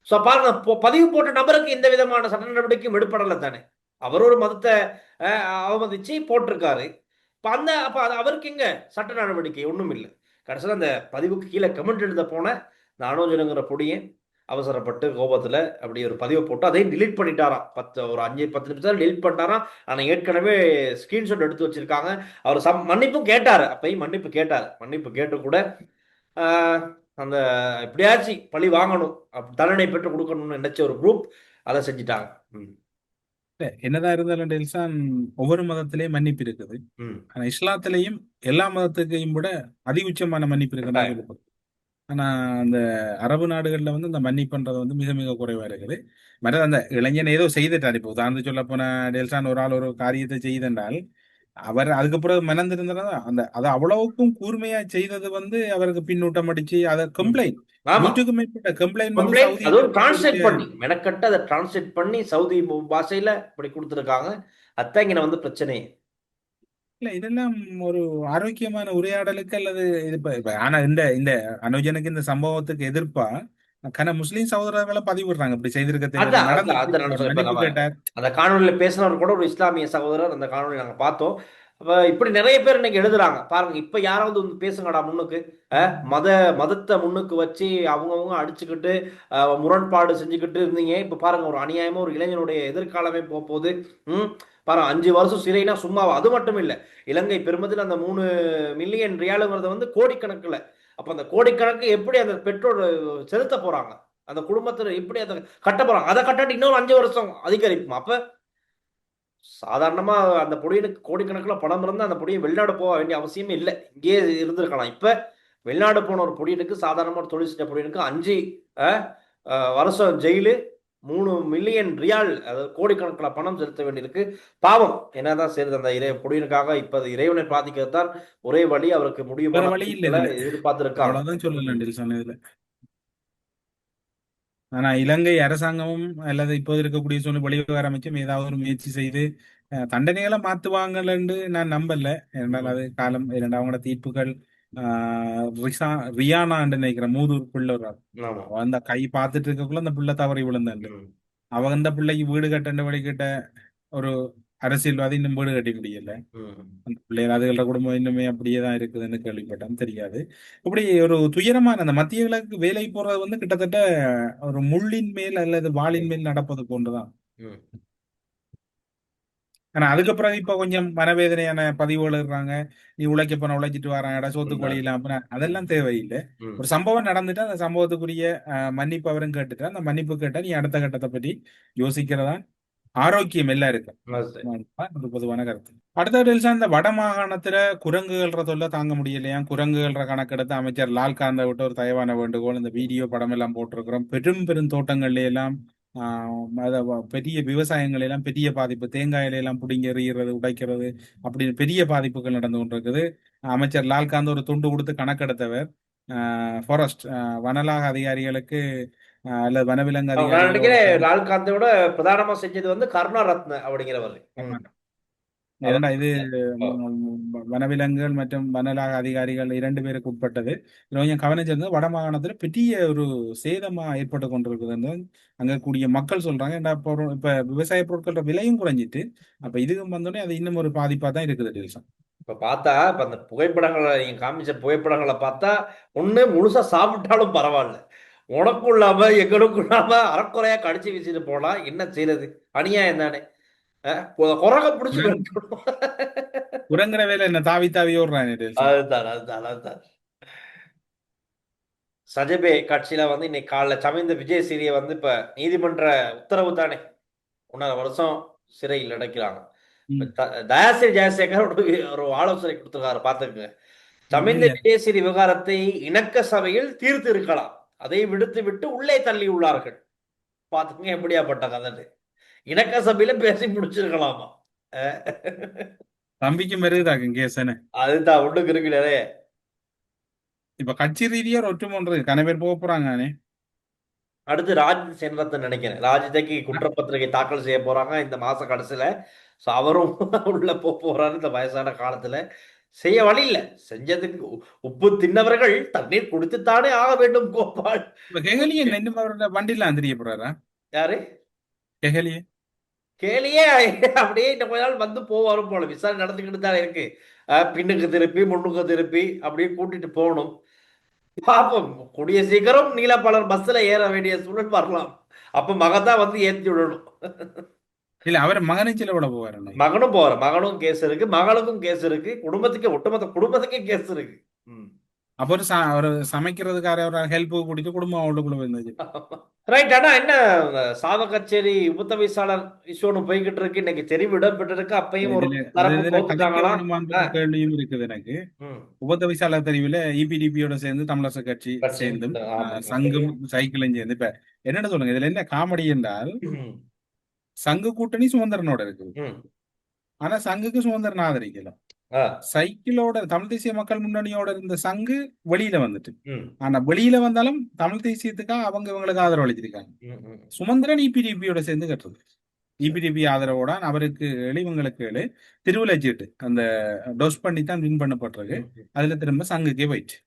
சோ பாருங்க, பதிவு போட்ட நபருக்கு எந்த விதமான சட்ட நடவடிக்கையும் எடுப்படல தானே. அவர் ஒரு மதத்தை அவமதிச்சு போட்டிருக்காரு. அப்ப அவருக்கு எங்க சட்ட நடவடிக்கை? ஒண்ணும் இல்லை. கடைசியில் அந்த பதிவுக்கு கீழே கமெண்ட் எழுத போன இந்த அனோஜனுங்கிற பொடியை அவசரப்பட்டு கோபத்துல அப்படி ஒரு பதிவை போட்டு அதையும் டிலீட் பண்ணிட்டாராம். ஒரு 5-10 நிமிஷம் டிலீட் பண்ணிட்டாராம். ஆனா ஏற்கனவே ஸ்கிரீன்ஷாட் எடுத்து வச்சிருக்காங்க. அவர் மன்னிப்பும் கேட்டாரு, அப்பயும் மன்னிப்பு கேட்டாரு. மன்னிப்பு கேட்டு கூட அந்த எப்படியாச்சும் பழி வாங்கணும், தண்டனை பெற்று கொடுக்கணும்னு நினைச்ச ஒரு குரூப் அதை செஞ்சுட்டாங்க. என்னதான் இருந்தாலும் டெல்சான், ஒவ்வொரு மதத்திலேயும் மன்னிப்பு இருக்குது. ஆனா இஸ்லாத்திலையும் எல்லா மதத்துக்கையும் விட அதிஉச்சமான மன்னிப்பு இருக்குன்னு. ஆனா அந்த அரபு நாடுகள்ல வந்து அந்த மன்னிப்புன்றது வந்து மிக மிக குறைவா இருக்குது. மற்ற அந்த இளைஞன் ஏதோ செய்துட்டார். இப்போ உதாரணத்து சொல்ல போன டெல்சான், ஒரு ஆள் ஒரு காரியத்தை செய்தென்றால் அவர் அதுக்கப்புறம் மனந்திருந்தா அந்த அதை அவ்வளவுக்கும் கூர்மையா செய்தது வந்து அவருக்கு பின்னூட்டம் அடிச்சு அதை கம்ப்ளைண்ட், 100க்கும் மேற்பட்ட கம்ப்ளைண்ட் மெனக்கட்டு அதை டிரான்ஸ்லேட் பண்ணி சவுதி பாஷையில இப்படி கொடுத்துருக்காங்க. அதான் இங்க வந்து பிரச்சனை இல்ல. இதெல்லாம் ஒரு ஆரோக்கியமான உரையாடலுக்கு அல்லது இது ஆனா இந்த அனுஜனுக்கு இந்த சம்பவத்துக்கு எதிர்ப்பா கன முஸ்லீம் சகோதரர்களை பதிவிடுறாங்க இப்படி செய்திருக்க தேவையில்லை, அதான் அதான் நடந்துட்டு அதான் நான் அவர் சொல்ல இப்ப மன்னிப்பு நம்ம கேட்டார். அந்த காணொலியில பேசினவர் கூட ஒரு இஸ்லாமிய சகோதரர், அந்த காணொலி நாங்க பார்த்தோம். அப்ப இப்படி நிறைய பேர் இன்னைக்கு எழுதுறாங்க பாருங்க. இப்ப யாராவது வந்து பேசுங்கடா முன்னுக்கு, மத மதத்தை முன்னுக்கு வச்சு அவங்கவுங்க அடிச்சுக்கிட்டு முரண்பாடு செஞ்சுக்கிட்டு இருந்தீங்க. இப்ப பாருங்க ஒரு அநியாயமா ஒரு இளைஞனுடைய எதிர்காலமே போகுது. ம் பாருங்க 5 வருஷம் சிறைனா சும்மாவா? அது மட்டும் இல்ல, இலங்கை பெருமதில் அந்த 3 மில்லியன் ரியாலுங்கிறது வந்து கோடிக்கணக்குல. அப்ப அந்த கோடிக்கணக்கு எப்படி அந்த பெற்றோர் செலுத்த போறாங்க? அந்த குடும்பத்துல எப்படி அதை கட்ட போறாங்க? அதை கட்டாட்டி இன்னொரு 5 வருஷம் அதிகரிப்புமா? அப்ப சாதாரணமா அந்த பொடியனுக்கு கோடிக்கணக்கில் பணம் இருந்தா அந்த பொடியை வெளிநாடு போக வேண்டிய அவசியமே இல்லை, இங்கேயே இருந்திருக்கலாம். இப்ப வெளிநாடு போன ஒரு பொடியனுக்கு, சாதாரணமா ஒரு தொழில் செஞ்ச பொடியனுக்கு 5 வருஷம் ஜெயிலு, 3 மில்லியன் ரியால், அதாவது கோடிக்கணக்கில் பணம் செலுத்த வேண்டியிருக்கு. பாவம் என்னதான் செய்யுது அந்த பொடியனுக்காக. இப்ப அது இறைவனை பிரார்த்திக்கிறது தான் ஒரே வழி, அவருக்கு வேற முடியுமான வழி இல்லை இதுல, எதிர்பார்த்து இருக்காங்க. அவ்வளவுதான் சொல்லலாம் டில்சன் இதுல. ஆனா இலங்கை அரசாங்கமும் அல்லது இப்போது இருக்கக்கூடிய சூழ்நிலை வெளிவிவகார அமைச்சும் ஏதாவது ஒரு முயற்சி செய்து தண்டனைகளை மாத்துவாங்கன்னு நான் நம்பல. என்றால் அது காலம் இரண்டு அவங்களோட தீர்ப்புகள். ரியானான்னு நினைக்கிற மூதூர் பிள்ளை ஒரு ஆள். ஆமா. அவ அந்த கை பார்த்துட்டு இருக்கக்குள்ள அந்த பிள்ளை தவறி விழுந்தாண்டு. ம். அவ அந்த பிள்ளைக்கு வீடு கட்ட வழிகிட்ட ஒரு அரசியல்வாதி இன்னும் வீடு கட்டி முடியல. ம். அந்த பிள்ளைகள் அதுகள குடும்பம் இன்னுமே அப்படியே தான் இருக்குதுன்னு கேள்விப்பட்டேன், தெரியாது. இப்படி ஒரு துயரமான அந்த மத்திய கிழக்கு வேலை போறது வந்து கிட்டத்தட்ட ஒரு முள்ளின் மேல் அல்லது வாளின் மேல் நடப்பது போன்றுதான். ம். ஆனா அதுக்கப்புறம் இப்ப கொஞ்சம் மனவேதனையான பதிவுகள் இருக்காங்க. நீ உழைக்க போன உழைச்சிட்டு வராங்கடா, சோத்துக்கு வழி இல்லாம போனா, அதெல்லாம் தேவையில்லை. ம். ஒரு சம்பவம் நடந்துட்டு அந்த சம்பவத்துக்குரிய மன்னிப்பு அவரும் கேட்டுட்டா, அந்த மன்னிப்பு கேட்டா நீ அடுத்த கட்டத்தை பற்றி யோசிக்கிறதா ஆரோக்கியம் எல்லாம் இருக்கு. அது. ஒரு பொதுவான கருத்து. அடுத்த டெல்சா, இந்த வட மாகாணத்துல குரங்குகள்ற தொல்லை தாங்க முடியலையா? குரங்குகள்ற கணக்கெடுத்து அமைச்சர் லால்காந்த விட்டு ஒரு தயவான வேண்டுகோள். இந்த வீடியோ படம் எல்லாம் போட்டிருக்கிறோம். பெரும் பெரும் தோட்டங்கள்ல எல்லாம் பெரிய விவசாயங்கள் எல்லாம் பெரிய பாதிப்பு, தேங்காயில எல்லாம் பிடிங்கி எறிகிறது, உடைக்கிறது, அப்படின்னு பெரிய பாதிப்புகள் நடந்து கொண்டிருக்குது. அமைச்சர் லால்காந்த் ஒரு துண்டு கொடுத்து கணக்கெடுத்தவர். ஃபாரஸ்ட் வனலாக அதிகாரிகளுக்கு அல்லது வனவிலங்கு நான் அதிகாரிகளோட நினைக்கிறேன் லால்காந்தோட பிரதானமா செஞ்சது வந்து கருணாரத்ன அப்படிங்கிறவர். ஏன்னா இது ஆ. வனவிலங்குகள் மற்றும் வனலாக அதிகாரிகள் 2 பேருக்கு உட்பட்டது. இதுல கொஞ்சம் கவனம் செலுத்துங்க. வட மாகாணத்துல பெரிய ஒரு சேதமா ஏற்பட்டு கொண்டிருக்குதுன்னு அங்க கூடிய மக்கள் சொல்றாங்க. ஏன்னா இப்ப விவசாய பொருட்களோட விலையும் குறைஞ்சிட்டு, அப்ப இதுவும் வந்தோடனே அது இன்னும் ஒரு பாதிப்பா தான் இருக்குது டெல்சன். இப்ப பார்த்தா, இப்ப அந்த புகைப்படங்களை நீங்க காமிச்ச புகைப்படங்களை பார்த்தா, ஒண்ணு முழுசா சாப்பிட்டாலும் பரவாயில்ல, உனக்கும் இல்லாம எங்களுக்கும் இல்லாம அறக்குறையா கடிச்சு வீசிட்டு போனா என்ன செய்யறது? அநியாயம் தானே. குரங்க பிடிச்சு வெட்டணும். குரங்குற வேலை என்ன தாவி தாவி ஓடுறாங்க டெல்சன். அதுதான் அதுதான் அதுதான். சஜபே கட்சியில வந்து இன்னைக்கு காலைல சமைந்த விஜய் சீரிய வந்து இப்ப நீதிமன்ற உத்தரவு தானே, 1.5 வருஷம் சிறையில் அடைக்கிறாங்க. தயாசிரி ஜெயசேகர் ஒரு ஆலோசனை கொடுத்திருக்காரு, பாத்துக்கங்க. சமைந்த விஜயசிறி விவகாரத்தை இணக்க சபையில் தீர்த்து இருக்கலாம், அதை விடுத்து விட்டு உள்ளே தள்ளி உள்ளார்கள். பாத்துக்கங்க எப்படியாப்பட்ட கதை. இணக்க சபையில பேசி முடிச்சிருக்கலாமா? தம்பிக்கு மெருகுதாக்கும் கேசனு. அதுதான் ஒண்ணுக்கு இருக்குல்லே. இப்ப கட்சி ரீதியா ஒரு ஒற்றுமொன்று கன பேர் போக போறாங்க. அடுத்து ராஜித் சென்றத்தை நினைக்கிறேன். ராஜிதைக்கு குற்றப்பத்திரிகை தாக்கல் செய்ய போறாங்க இந்த மாச கடைசியில. சோ அவரும் உள்ள போறாரு இந்த வயசான காலத்துல. செய்ய வழி இல்ல, செஞ்சதுக்கு உப்பு தின்னவர்கள் தண்ணீர் குடித்துத்தானே ஆக வேண்டும். கோபால் இப்ப கெஹலியன் இன்னும் அவரோட வண்டிலாம் தெரிய போறாரா? யாரு? கெஹலியே கேளியே அப்படியே இன்னும் கொஞ்ச நாள் வந்து போவாரும் போல. விசாரணை நடந்துக்கிட்டு தான் இருக்கு. பின்னுக்கு திருப்பி முன்னுக்கு திருப்பி அப்படியே கூட்டிட்டு போகணும். பாப்போம், கூடிய சீக்கிரம் நீலப்பலர் பஸ்ல ஏற வேண்டிய சூழல் வரலாம். அப்ப மகன் வந்து ஏத்தி விடணும். இல்ல அவர் மகனை சில விட போவாரு. மகனும் போற, மகனும் கேஸ் இருக்கு, மகளுக்கும் கேஸ் இருக்கு, குடும்பத்துக்கு ஒட்டுமொத்த குடும்பத்துக்கே கேஸ் இருக்கு. அப்ப ஒரு சமைக்கிறதுக்கார ஒரு ஹெல்ப் கூட்டிட்டு குடும்பம் அவளுக்குள்ள இருந்துச்சு. ரைட். ஆனா என்ன, சாவகச்சேரி உபத்தவிசாளர் இஷ்யூன்னு போய்கிட்டு இருக்கு. இன்னைக்கு தெரிவு இடம்பெற்றிருக்கு. அப்பயும் ஒரு தரப்பு போட்டுட்டாங்களாம். கேள்வியும் இருக்குது எனக்கு. உபதவிசாளர் தெரிவில இபிடிபியோட சேர்ந்து தமிழரசு கட்சி சேர்ந்தும் சங்கும் சைக்கிளும் சேர்ந்து இப்ப என்னன்னு சொல்லுங்க, இதுல என்ன காமெடி என்றால் சங்கு கூட்டணி சுதந்திரனோட இருக்குது. ஆனா சங்குக்கு சுதந்திரன் ஆதரிக்கலாம். சைக்கிளோட தமிழ் தேசிய மக்கள் முன்னணியோட இருந்த சங்கு வெளியில வந்துட்டு, ஆனா வெளியில வந்தாலும் தமிழ் தேசியத்துக்காக அவங்க இவங்களுக்கு ஆதரவு அளிச்சிருக்காங்க. சுமந்திரன் இபிடிபியோட சேர்ந்து கட்டுறது. இபிடிபி ஆதரவோட அவருக்கு இவங்களுக்கு திருவிழாச்சிட்டு அந்த டோஸ் பண்ணி தான் வின் பண்ணப்பட்டிருக்கு. அதுல திரும்ப சங்குக்கே போயிட்டு.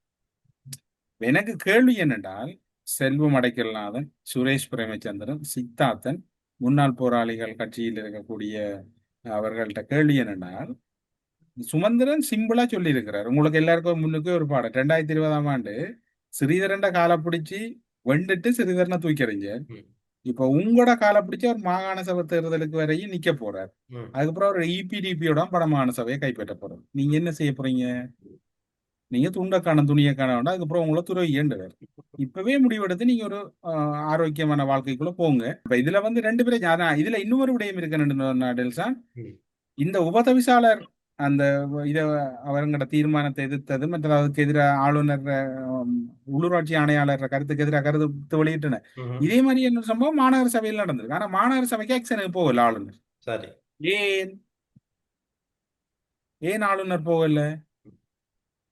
எனக்கு கேள்வி என்னென்றால், செல்வம் அடைக்கல்நாதன், சுரேஷ் பிரேமச்சந்திரன், சித்தார்த்தன், முன்னாள் போராளிகள் கட்சியில் இருக்கக்கூடிய அவர்கள்ட்ட கேள்வி என்னென்னால், சுமந்திரன் சிம்பிளா சொல்லி இருக்கிறார். உங்களுக்கு எல்லாருக்கும் முன்னுக்கு ஒரு பாடம் 2020ஆம் ஆண்டு ஸ்ரீதரண்ட காலை பிடிச்சி வெண்டுட்டு ஸ்ரீதரனை தூக்கி எறிஞ்சார். ம். இப்ப உங்களோட காலை பிடிச்சி அவர் மாகாண சபை தேர்தலுக்கு வரையும் நிக்க போறார். ம். அதுக்கப்புறம் அவர் இபிடிபியோட வடமாகாண சபையை கைப்பற்ற போறார். நீங்க என்ன செய்ய போறீங்க? நீங்க துண்டக்கான துணியை காண வேண்டாம். அதுக்கப்புறம் உங்களை துறை ஏண்டுவார். இப்பவே முடிவெடுத்து நீங்க ஒரு ஆரோக்கியமான வாழ்க்கைக்குள்ள போங்க. இப்ப இதுல வந்து ரெண்டு பேரும் இதுல இன்னொரு விடயம் இருக்கு. ம். இந்த உபதவிசாளர் அந்த இத அவங்களோட தீர்மானத்தை எதிர்த்தது மற்ற அதுக்கு எதிராக ஆளுநர் உள்ளூராட்சி ஆணையாளர் கருத்துக்கு எதிராக கருத்து வெளியிட்டன. ம்ஹும். இதே மாதிரி என்ன சம்பவம் மாநகர சபையில் நடந்திருக்கு. ஆனா மாநகர சபைக்கு ஆக்ஷனுக்கு போகல ஆளுநர். சரி. ஏன் ஏன் ஆளுநர் போகல?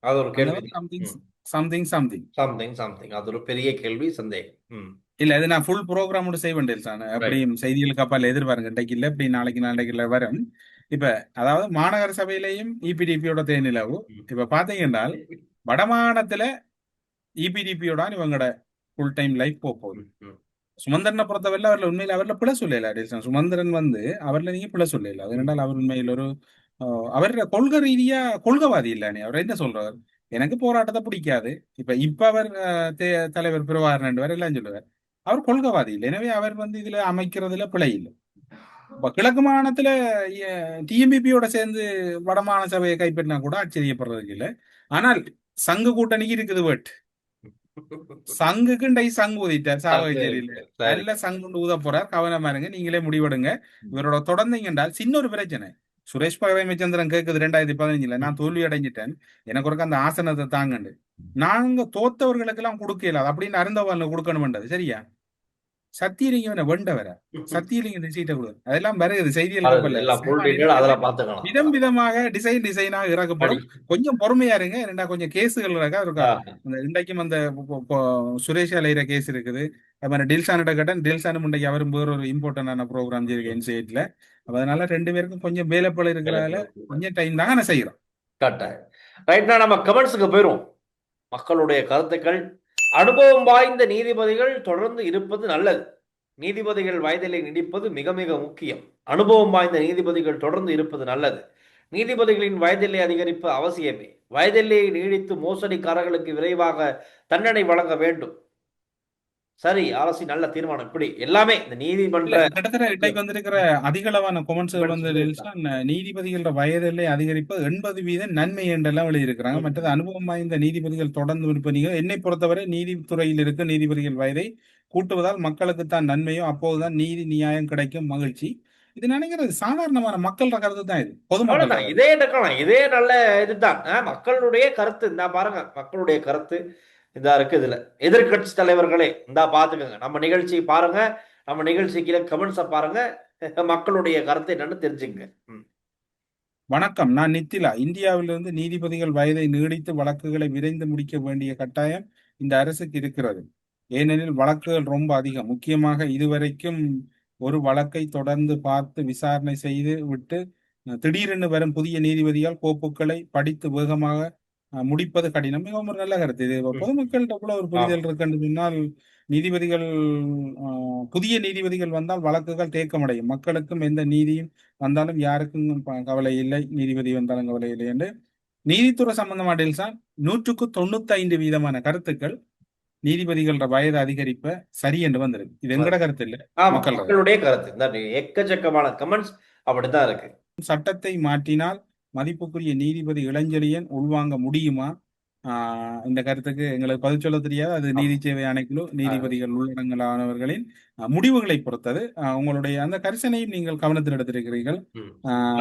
அது ஒரு அந்த கேள்வி. வந்து something something something something something அது ஒரு பெரிய கேள்வி, சந்தேகம். ம். இல்ல இது நான் ஃபுல் ப்ரோக்ராம் செய்ய வேண்டியது சார். அப்படியும் செய்திகளுக்கு அப்பால் எதிர்பாருங்க. இன்றைக்கு இல்ல இப்படி நாளைக்கு இல்ல வரும். இப்ப அதாவது மாநகர சபையிலையும் இபிடிபியோட தேனிலவு இப்ப பாத்தீங்கன்னா வடமாகாணத்துல இபிடிபியோட இவங்களோட ஃபுல் டைம் லைஃப் போகுது. ம். சுமந்திரனை பொறுத்தவரை அவர்ல உண்மையில அவர்ல பிழை சொல்லல. சுமந்திரன் வந்து அவர்ல நீங்க பிழை சொல்லல. அது ரெண்டால் அவர் உண்மையில் ஒரு அவர் கொள்கை ரீதியா கொள்கைவாதி இல்லைன்னு அவர் என்ன சொல்றாரு? எனக்கு போராட்டத்தை பிடிக்காது. இப்ப அவர் தலைவர் பிரபாகரன் எல்லாம் சொல்லுவார். அவர் கொள்கைவாதி இல்லை. எனவே அவர் வந்து இதுல அமைக்கிறதுல பிழை இல்லை. இப்ப கிழக்கு மாகாணத்துல டிஎம்பிபியோட சேர்ந்து வடமாகாண சபையை கைப்பற்றினா கூட ஆச்சரியப்படுறதுக்கு இல்லை. ஆனால் சங்கு கூட்டணிக்கு இருக்குது வேட். சங்குக்கு டை சங்கு ஊதிட்டார் சாவகச்சேரியில. நல்ல சங்கு ஊத போறார். கவனமா இருங்க. நீங்களே முடிவெடுங்க. இவரோட தொடர்ந்தீங்க என்றால் சின்ன ஒரு பிரச்சனை. சுரேஷ் பிரேமச்சந்திரன் கேட்குது 2015 நான் தோல்வி அடைஞ்சிட்டேன், எனக்கு ஒரு அந்த ஆசனத்தை தாங்கண்டு. நாங்க தோத்தவர்களுக்கு எல்லாம் கொடுக்கல அப்படின்னு அருந்தவாள் கொடுக்கணும்ன்றது சரியா? சத்தியலிங்க வெண்டவர சத்தியலிங்க சீட்டை கொடு அதெல்லாம் வருது செய்திகள் விதம் விதமாக டிசைனாக இறக்கப்படும். கொஞ்சம் பொறுமையா இருங்க. ரெண்டா கொஞ்சம் கேஸுகள் இருக்கா. இன்றைக்கும் அந்த சுரேஷ் அலையிற கேஸ் இருக்குது. அது மாதிரி டில்சானிட்ட கேட்டேன். டில்சானும் இன்றைக்கு அவரும் வேற ஒரு இம்பார்ட்டன்டான ப்ரோக்ராம் இருக்கு என்சிஐட்ல. அதனால ரெண்டு பேருக்கும் கொஞ்சம் வேலைப்பட இருக்கிறதால கொஞ்சம் டைம் தாங்க நான் செய்யறோம். ரைட்னா நம்ம கமெண்ட்ஸுக்கு போயிரும். மக்களுடைய கருத்துக்கள். அனுபவம் வாய்ந்த நீதிபதிகள் தொடர்ந்து இருப்பது நல்லது. நீதிபதிகள் வயதிலை நீடிப்பது மிக மிக முக்கியம். அனுபவம் வாய்ந்த நீதிபதிகள் தொடர்ந்து இருப்பது நல்லது. நீதிபதிகளின் வயதிலை அதிகரிப்பு அவசியமே. வயதிலையை நீடித்து மோசடிக்காரர்களுக்கு விரைவாக தண்டனை வழங்க வேண்டும். சரி, அரசு நல்ல தீர்மானம். இப்படி எல்லாமே இந்த நீதிமன்ற கிட்டத்தட்ட வந்திருக்கிற அதிகளவான கொமெண்ட்ஸ்கள் வந்து நீதிபதிகளோட வயதிலே அதிகரிப்பு 80% நன்மை என்றெல்லாம் வெளியிருக்கிறாங்க. மற்றது அனுபவம் வாய்ந்த நீதிபதிகள் தொடர்ந்து இருப்பீங்க. என்னை பொறுத்தவரை நீதித்துறையில் இருக்க நீதிபதிகள் வயதை கூட்டுவதால் மக்களுக்கு தான் நன்மையோ அப்போதுதான் நீதி நியாயம் கிடைக்கும். மகிழ்ச்சி. இது நினைக்கிறது சாதாரணமான மக்களோட கருத்து தான். இது பொதுமக்கள் இதே எடுக்கலாம். இதே நல்ல இதுதான் மக்களுடைய கருத்து. இந்த பாருங்க, மக்களுடைய கருத்து இதா இருக்கு. இதுல எதிர்கட்சி தலைவர்களே இந்தா பாத்துக்கோங்க. நம்ம நிகழ்ச்சி பாருங்க, நம்ம நிகழ்ச்சிக்கு கமெண்ட்ஸை பாருங்க, மக்களுடைய கருத்தை என்னன்னு தெரிஞ்சுங்க. வணக்கம், நான் நித்திலா. இந்தியாவிலிருந்து நீதிபதிகள் வயதை நீடித்து வழக்குகளை விரைந்து முடிக்க வேண்டிய கட்டாயம் இந்த அரசுக்கு இருக்கிறது. ஏனெனில் வழக்குகள் ரொம்ப அதிகம். முக்கியமாக இதுவரைக்கும் ஒரு வழக்கை தொடர்ந்து பார்த்து விசாரணை செய்து விட்டு திடீரென்று வரும் புதிய நீதிபதியால் கோப்புகளை படித்து வேகமாக முடிப்பது கடினம். மிகவும் ஒரு நல்ல கருத்து. இது பொதுமக்கள்கிட்ட கூட ஒரு புரிதல் இருக்குன்னு சொன்னால் நீதிபதிகள் புதிய நீதிபதிகள் வந்தால் வழக்குகள் தேக்கமடையும். மக்களுக்கும் எந்த நீதியும் வந்தாலும் யாருக்கும் கவலை இல்லை, நீதிபதி வந்தாலும் கவலை இல்லை என்று நீதித்துறை சம்பந்தமான 195% கருத்துக்கள் நீதிபதிகளோட வயது அதிகரிப்ப சரி என்று வந்திருக்கு. இது எங்கட கருத்து இல்ல, மக்களுடைய கருத்து. எக்கச்சக்கமான கமெண்ட்ஸ் அப்படித்தான் இருக்கு. சட்டத்தை மாற்றினால் மதிப்புக்குரிய நீதிபதி இளஞ்செழியன் உள்வாங்க முடியுமா? இந்த கருத்துக்கு எங்களுக்கு பதில் சொல்ல தெரியாது. அது நீதி சேவை ஆணைக்குழு நீதிபதிகள் உள்ளடங்கலானவர்களின் முடிவுகளை பொறுத்தது. உங்களுடைய அந்த கரிசனையும் நீங்கள் கவனத்தில் எடுத்திருக்கிறீர்கள்.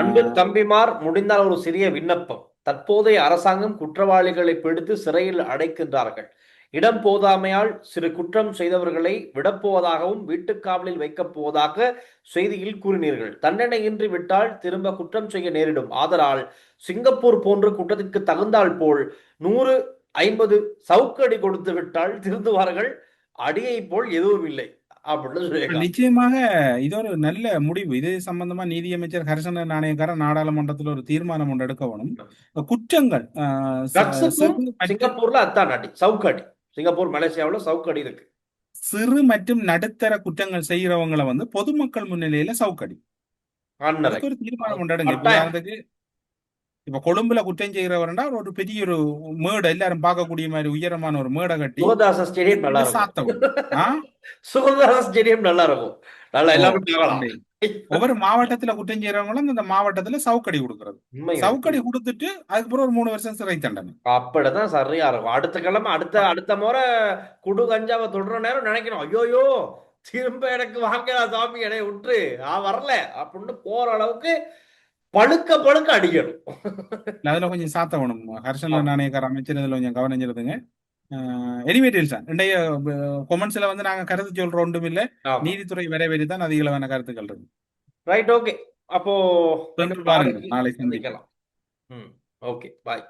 அன்பு தம்பிமார், முடிந்தால் ஒரு சிறிய விண்ணப்பம். தற்போதைய அரசாங்கம் குற்றவாளிகளை பிடித்து சிறையில் அடைக்கின்றார்கள். இடம் போதாமையால் சிறு குற்றம் செய்தவர்களை விடப்போவதாகவும் வீட்டுக்காவலில் வைக்கப் போவதாக செய்தியில் கூறினீர்கள். தண்டனை இன்றி விட்டால் திரும்ப குற்றம் செய்ய நேரிடும். ஆதலால் சிங்கப்பூர் போன்ற குற்றத்திற்கு தகுந்தால் போல் 150 சவுக்கடி கொடுத்து விட்டால் திருந்துவார்கள். அடியை போல் எதுவும் இல்லை அப்படின்னு. நிச்சயமாக இது ஒரு நல்ல முடிவு. இது சம்பந்தமா நீதியமைச்சர் ஹர்ஷன நாணயக்காரர் நாடாளுமன்றத்தில் ஒரு தீர்மானம் ஒன்று எடுக்க வேணும். குற்றங்கள் சிங்கப்பூர்ல அதான் அடி, சவுக்கடி. சிங்கப்பூர் மலேசியாவில் சவுக்கடி இருக்கு. சிறு மற்றும் நடுத்தர குற்றங்கள் செய்யறவங்களை வந்து பொதுமக்கள் முன்னிலையில சவுக்கடி. அண்ணரை அதுக்கு ஒரு தீர்மானம் கொண்டாடுங்க. இப்ப கட்டாயம். உதாரணத்துக்கு இப்ப கொழும்புல குற்றம் செய்கிறவர்னா ஒரு பெரிய ஒரு மேடை, எல்லாரும் பார்க்கக்கூடிய மாதிரி உயரமான ஒரு மேடை கட்டி சுகதாச ஸ்டேடியம் நல்லா இருக்கும். சாத்தவும். ஆ சுகதாச ஸ்டேடியம் நல்லா இருக்கும். நல்லா ஓ எல்லாரும் பார்க்கலாம். அப்படி ஒவ்வொரு மாவட்டத்துல குற்றம் செய்யறவங்களும் இந்த மாவட்டத்துல சவுக்கடி கொடுக்கறது. உண்மைங்க. சவுக்கடி கொடுத்துட்டு அதுக்கப்புறம் ஒரு 3 வருஷம் சிறை தண்டனை. அப்படிதான் சரியா இருக்கும். அடுத்த கிழமை அடுத்த முறை குடு கஞ்சாவை தொடுற நேரம் நினைக்கணும், ஐயோயோ திரும்ப எனக்கு வாங்கலாம் சாமி, என்னை விட்டுரு, நான் வரல அப்படின்னு போற அளவுக்கு பழுக்க அடிக்கணும். அதுல கொஞ்சம் சாத்தவணும். ஹர்ஷன நாணயக்கார அமைச்சர் இதுல கொஞ்சம் கவனம் செலுத்துங்க. எனிவேட்டில்ஸ் இன்றைய கொமெண்ட்ஸ்ல வந்து நாங்க கருத்து சொல்றோம் ஒன்றும் இல்லை. ஆமா. நீதித்துறை வரவேறி தான் அதிகளவான கருத்துக்கள் இருக்கு. Right, okay. அப்போ சென்று பாருங்க, நாளை சந்திக்கலாம். ஓகே, பாய்.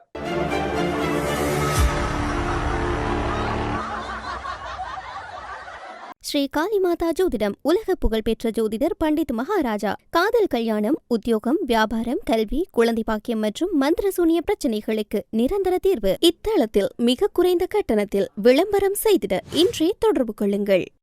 ஸ்ரீ காளிமாதா ஜோதிடம் உலக புகழ்பெற்ற ஜோதிடர் பண்டித் மகாராஜா. காதல், கல்யாணம், உத்தியோகம், வியாபாரம், கல்வி, குழந்தை பாக்கியம் மற்றும் மந்திரசூனிய பிரச்சனைகளுக்கு நிரந்தர தீர்வு. இத்தளத்தில் மிக குறைந்த கட்டணத்தில் விளம்பரம் செய்திட இன்றே தொடர்பு கொள்ளுங்கள்.